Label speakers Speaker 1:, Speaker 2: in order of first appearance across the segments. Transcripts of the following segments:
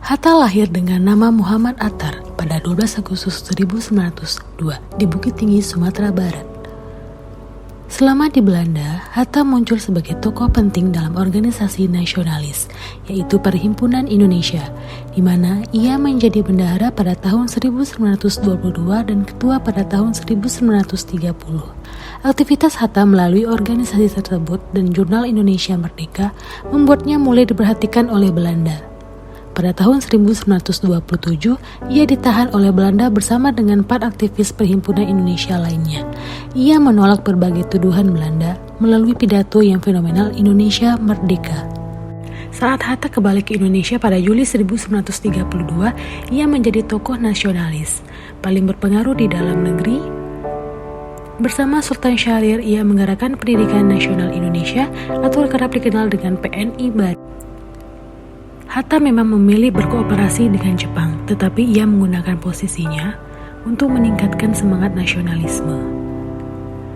Speaker 1: Hatta lahir dengan nama Muhammad Attar pada 12 Agustus 1902 di Bukit Tinggi, Sumatera Barat. Selama di Belanda, Hatta muncul sebagai tokoh penting dalam organisasi nasionalis, yaitu Perhimpunan Indonesia, di mana ia menjadi bendahara pada tahun 1922 dan ketua pada tahun 1930. Aktivitas Hatta melalui organisasi tersebut dan Jurnal Indonesia Merdeka membuatnya mulai diperhatikan oleh Belanda. Pada tahun 1927, ia ditahan oleh Belanda bersama dengan 4 aktivis Perhimpunan Indonesia lainnya. Ia menolak berbagai tuduhan Belanda melalui pidato yang fenomenal Indonesia Merdeka. Saat Hatta kembali ke Indonesia pada Juli 1932, ia menjadi tokoh nasionalis paling berpengaruh di dalam negeri. Bersama Sultan Syahrir, ia menggerakkan Pendidikan Nasional Indonesia atau kerap dikenal dengan PNI Baru. Hatta memang memilih berkooperasi dengan Jepang, tetapi ia menggunakan posisinya untuk meningkatkan semangat nasionalisme.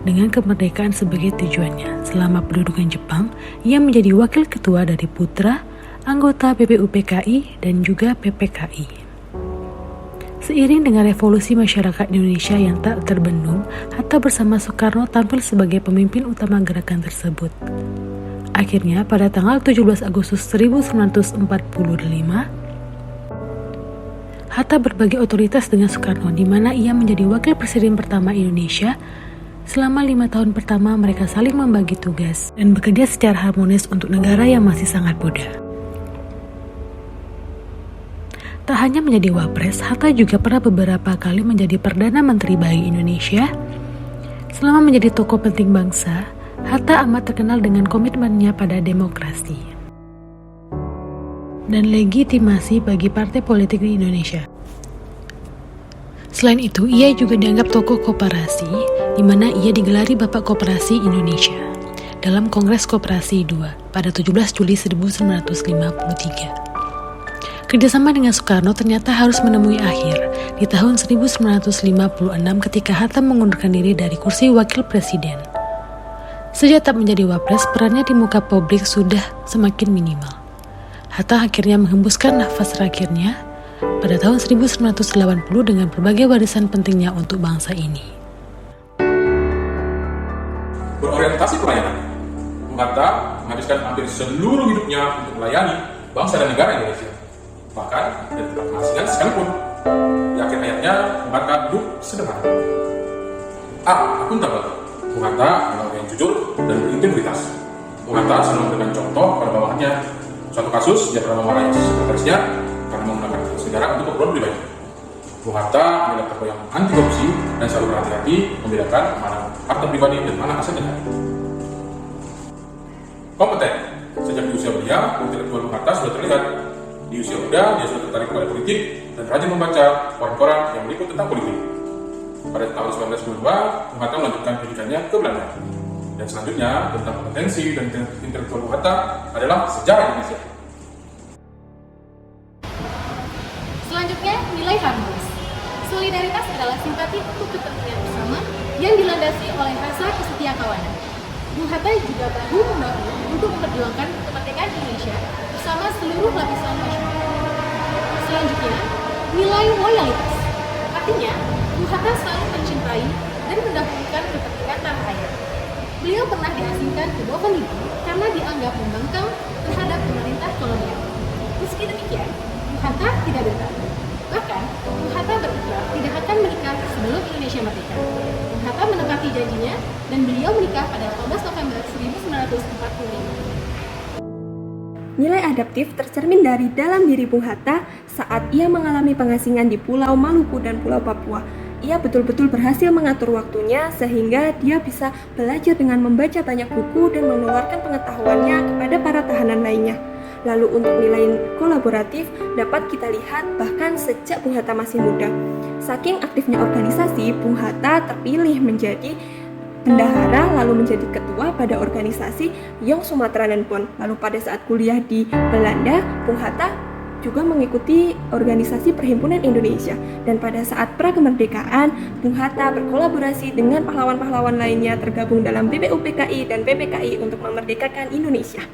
Speaker 1: Dengan kemerdekaan sebagai tujuannya, selama pendudukan Jepang, ia menjadi wakil ketua dari putra, anggota BPUPKI, dan juga PPKI. Seiring dengan revolusi masyarakat Indonesia yang tak terbendung, Hatta bersama Soekarno tampil sebagai pemimpin utama gerakan tersebut. Akhirnya, pada tanggal 17 Agustus 1945, Hatta berbagi otoritas dengan Soekarno, di mana ia menjadi wakil presiden pertama Indonesia. Selama 5 tahun pertama, mereka saling membagi tugas dan bekerja secara harmonis untuk negara yang masih sangat muda. Tak hanya menjadi wapres, Hatta juga pernah beberapa kali menjadi Perdana Menteri bagi Indonesia. Selama menjadi tokoh penting bangsa, Hatta amat terkenal dengan komitmennya pada demokrasi dan legitimasi bagi partai politik di Indonesia. Selain itu, ia juga dianggap tokoh koperasi, di mana ia digelari Bapak Koperasi Indonesia dalam Kongres Koperasi II pada 17 Juli 1953. Kerjasama dengan Soekarno ternyata harus menemui akhir di tahun 1956 ketika Hatta mengundurkan diri dari kursi wakil presiden. Sejak tak menjadi wapres, perannya di muka publik sudah semakin minimal. Hatta akhirnya menghembuskan nafas terakhirnya pada tahun 1980 dengan berbagai warisan pentingnya untuk bangsa ini.
Speaker 2: Berorientasi pelayanan, Bung Hatta menghabiskan hampir seluruh hidupnya untuk melayani bangsa dan negara Indonesia. Bahkan dari tempat pengasihan sekalipun. Di akhir ayatnya, Bung Hatta hidup sederhana. Akuntabel. Bung Hatta adalah orang yang jujur dan berintegritas. Bung Hatta selalu memberikan contoh pada bawahannya. Suatu kasus, dia pernah memarahi sekretarisnya karena menggunakan fasilitas negara untuk keperluan pribadi. Bung Hatta adalah tokoh yang anti korupsi dan selalu berhati-hati membedakan mana harta pribadi dan mana aset negara. Kompeten. Sejak di usia belia, intelektual Bung Hatta sudah terlihat. Di usia muda, dia sudah tertarik pada politik dan rajin membaca koran-koran yang meliput tentang politik. Pada tahun 1992, Bung Hatta melanjutkan pendidikannya ke Belanda. Dan selanjutnya, tentang kompetensi dan intelektual Bung Hatta adalah sejarah Indonesia.
Speaker 3: Selanjutnya, nilai harmonis. Solidaritas adalah simpati untuk kepentingan bersama yang dilandasi oleh rasa kesetiakawanan. Bung Hatta juga bahu-membahu untuk memperjuangkan kemerdekaan Indonesia bersama seluruh lapisan masyarakat. Selanjutnya, nilai loyalitas. Artinya, Bung Hatta selalu mencintai dan mendahulukan kepentingan tanah air. Beliau pernah diasingkan ke Bougainville karena dianggap membangkang terhadap pemerintah kolonial. Meski demikian, Bung Hatta tidak bertahan. Bahkan, Bung Hatta berikrar tidak akan menikah sebelum Indonesia merdeka. Bung Hatta menepati janjinya dan beliau menikah pada 18 November 1945.
Speaker 4: Nilai adaptif tercermin dari dalam diri Bung Hatta saat ia mengalami pengasingan di Pulau Maluku dan Pulau Papua. Ia betul-betul berhasil mengatur waktunya sehingga dia bisa belajar dengan membaca banyak buku dan menularkan pengetahuannya kepada para tahanan lainnya. Lalu untuk nilai kolaboratif dapat kita lihat bahkan sejak Bung Hatta masih muda. Saking aktifnya organisasi, Bung Hatta terpilih menjadi bendahara lalu menjadi ketua pada organisasi Young Sumatranen Bond. Lalu pada saat kuliah di Belanda, Bung Hatta juga mengikuti organisasi Perhimpunan Indonesia. Dan pada saat pra-kemerdekaan, Bung Hatta berkolaborasi dengan pahlawan-pahlawan lainnya tergabung dalam BPUPKI dan PPKI untuk memerdekakan Indonesia.